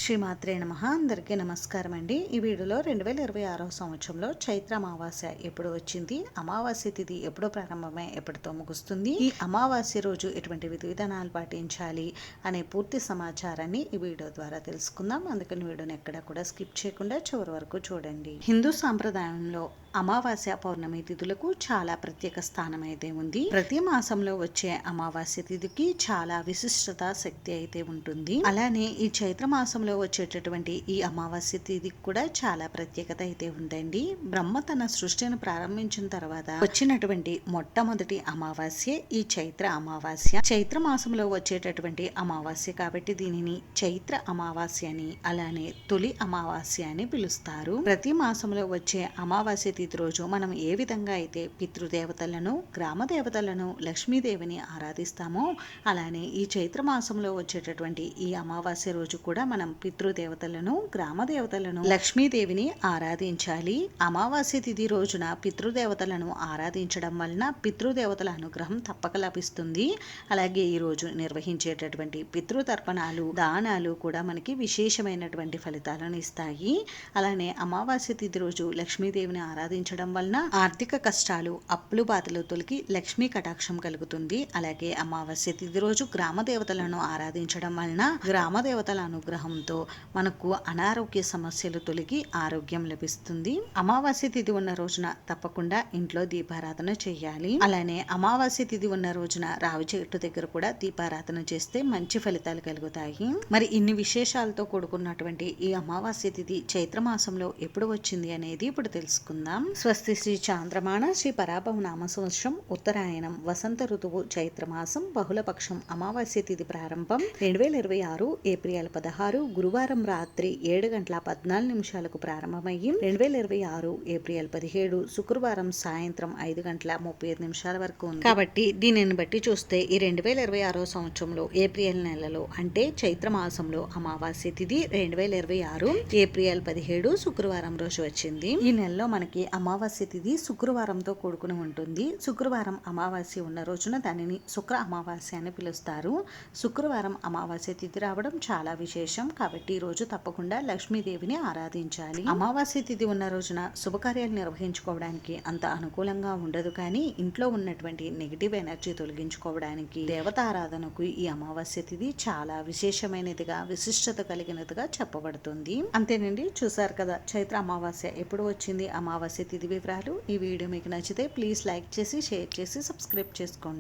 శ్రీమాత్రే నమః. అందరికీ నమస్కారం అండి. ఈ వీడియోలో 2026వ సంవత్సరంలో చైత్ర అమావాస్య ఎప్పుడు వచ్చింది, అమావాస్య తిథి ఎప్పుడు ప్రారంభమై ఎప్పటితో ముగుస్తుంది, ఈ అమావాస్య రోజు ఎటువంటి విధి విధానాలు పాటించాలి అనే పూర్తి సమాచారాన్ని ఈ వీడియో ద్వారా తెలుసుకుందాం. అందుకని వీడియోని ఎక్కడ కూడా స్కిప్ చేయకుండా చివరి వరకు చూడండి. హిందూ సాంప్రదాయంలో అమావాస్య పౌర్ణమి తిథులకు చాలా ప్రత్యేక స్థానం అయితే ఉంది. ప్రతి మాసంలో వచ్చే అమావాస్య తిథికి చాలా విశిష్టత శక్తి అయితే ఉంటుంది. అలానే ఈ చైత్ర మాసంలో వచ్చేటటువంటి ఈ అమావాస్య తిథికి కూడా చాలా ప్రత్యేకత అయితే ఉందండి. బ్రహ్మ తన సృష్టిని ప్రారంభించిన తర్వాత వచ్చినటువంటి మొట్టమొదటి అమావాస్య ఈ చైత్ర అమావాస్య. చైత్ర మాసంలో వచ్చేటటువంటి అమావాస్య కాబట్టి దీనిని చైత్ర అమావాస్య అని, అలానే తొలి అమావాస్య అని పిలుస్తారు. ప్రతి మాసంలో వచ్చే అమావాస్య తిథి రోజు మనం ఏ విధంగా అయితే పితృదేవతలను, గ్రామ దేవతలను, లక్ష్మీదేవిని ఆరాధిస్తామో అలానే ఈ చైత్ర మాసంలో వచ్చేటటువంటి ఈ అమావాస్య రోజు కూడా మనం పితృదేవతలను, గ్రామ దేవతలను, లక్ష్మీదేవిని ఆరాధించాలి. అమావాస్య తిథి రోజున పితృదేవతలను ఆరాధించడం వలన పితృదేవతల అనుగ్రహం తప్పక లభిస్తుంది. అలాగే ఈ రోజు నిర్వహించేటటువంటి పితృతర్పణాలు, దానాలు కూడా మనకి విశేషమైనటువంటి ఫలితాలను ఇస్తాయి. అలానే అమావాస్య తిథి రోజు లక్ష్మీదేవిని ఆరాధించడం వలన ఆర్థిక కష్టాలు, అప్పులు బాధలు తొలగి లక్ష్మీ కటాక్షం కలుగుతుంది. అలాగే అమావాస్య తిథి రోజు గ్రామ దేవతలను ఆరాధించడం వలన గ్రామ దేవతల అనుగ్రహంతో మనకు అనారోగ్య సమస్యలు తొలగి ఆరోగ్యం లభిస్తుంది. అమావాస్య తిథి ఉన్న రోజున తప్పకుండా ఇంట్లో దీపారాధన చేయాలి. అలానే అమావాస్య తిథి ఉన్న రోజున రావి చెట్టు దగ్గర కూడా దీపారాధన చేస్తే మంచి ఫలితాలు కలుగుతాయి. మరి ఇన్ని విశేషాలతో కూడుకున్నటువంటి ఈ అమావాస్య తిథి చైత్ర మాసంలో ఎప్పుడు వచ్చింది అనేది ఇప్పుడు తెలుసుకుందాం. స్వస్తి శ్రీ చాంద్రమాణ శ్రీ పరాభవ నామ సంవత్సరం ఉత్తరాయణం వసంత ఋతువు చైత్రమాసం బహుళపక్షం అమావాస్య తిథి ప్రారంభం 2026 ఏప్రిల్ 16 గురువారం రాత్రి 7:14 ప్రారంభమయ్యి 2026 ఏప్రిల్ 17 శుక్రవారం సాయంత్రం 5:35 వరకు ఉంది. కాబట్టి దీనిని బట్టి చూస్తే ఈ 2026 సంవత్సరంలో ఏప్రిల్ నెలలో అంటే చైత్ర మాసంలో అమావాస్య తిథి 2026 ఏప్రిల్ 17 శుక్రవారం రోజు వచ్చింది. ఈ నెలలో మనకి అమావాస్య తిథి శుక్రవారంతో కూడుకుని ఉంటుంది. శుక్రవారం అమావాస్య ఉన్న రోజున దానిని శుక్ర అమావాస్య అని పిలుస్తారు. శుక్రవారం అమావాస్య తిథి రావడం చాలా విశేషం. కాబట్టి ఈ రోజు తప్పకుండా లక్ష్మీదేవిని ఆరాధించాలి. అమావాస్య తిథి ఉన్న రోజున శుభకార్యాలు నిర్వహించుకోవడానికి అంత అనుకూలంగా ఉండదు, కానీ ఇంట్లో ఉన్నటువంటి నెగిటివ్ ఎనర్జీ తొలగించుకోవడానికి దేవతారాధనకు ఈ అమావాస్య తిథి చాలా విశేషమైనదిగా, విశిష్టత కలిగినదిగా చెప్పబడుతుంది. అంతేనండి, చూసారు కదా చైత్ర అమావాస్య ఎప్పుడు వచ్చింది, అమావాస్య తిథి వివరాలు. ఈ వీడియో మీకు నచ్చితే ప్లీజ్ లైక్ చేసి, షేర్ చేసి, సబ్స్క్రైబ్ చేసుకోండి.